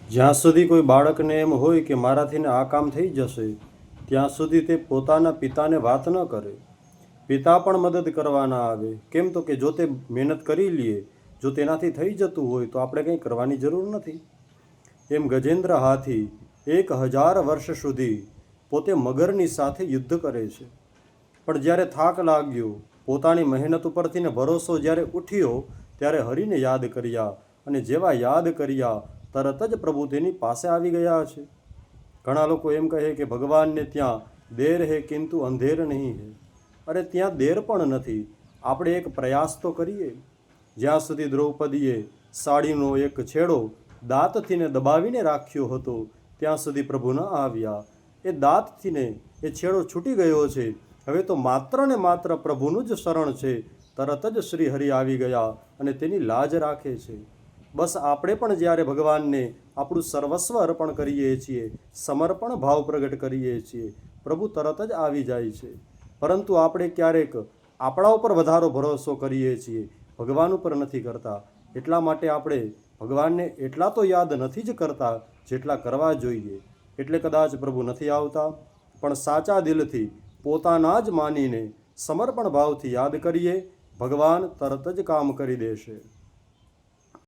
જ્યાં સુધી કોઈ બાળકને એમ હોય કે મારાથી ને આ કામ થઈ જશે, ત્યાં સુધી તે પોતાના પિતાને વાત ન કરે. પિતા પણ મદદ કરવા ના આવે. કેમ? તો કે જો તે મહેનત કરી લઈએ, જો તેનાથી થઈ જતું હોય તો આપણે કંઈ કરવાની જરૂર નથી. એમ ગજેન્દ્ર હાથી 1000 વર્ષ સુધી પોતે મગરની સાથે યુદ્ધ કરે છે. પણ જ્યારે થાક લાગ્યો, પોતાની મહેનત ઉપરથી ને ભરોસો જ્યારે ઉઠ્યો, ત્યારે હરિને યાદ કર્યા, અને જેવા યાદ કર્યા તરત જ પ્રભુ તેની પાસે આવી ગયા છે. ઘણા લોકો એમ કહે કે ભગવાનને ત્યાં દેર હે કિંતુ અંધેર નહીં હે. અરે ત્યાં દેર પણ નથી. આપણે એક પ્રયાસ તો કરીએ. જ્યાં સુધી દ્રૌપદીએ સાડીનો એક છેડો દાંતથી ને દબાવીને રાખ્યો હતો, ત્યાં સુધી પ્રભુ ન આવ્યા. એ દાંતથી ને એ છેડો છૂટી ગયો છે. હવે તો માત્ર ને માત્ર પ્રભુનું જ શરણ છે. તરત જ શ્રી હરિ આવી ગયા અને તેની લાજ રાખે છે. બસ આપણે પણ જ્યારે ભગવાનને આપણું સર્વસ્વ અર્પણ કરીએ છીએ, સમર્પણ ભાવ પ્રગટ કરીએ છીએ, પ્રભુ તરત જ આવી જાય છે. પરંતુ આપણે ક્યારેક આપણા ઉપર વધારો ભરોસો કરીએ છીએ, ભગવાન ઉપર નથી કરતા. એટલા માટે આપણે ભગવાનને એટલા તો યાદ નથી જ કરતા જેટલા કરવા જોઈએ. એટલે કદાચ પ્રભુ નથી આવતા. પણ સાચા દિલથી પોતાના જ માનીને સમર્પણ ભાવથી યાદ કરીએ, ભગવાન તરત જ કામ કરી દેશે.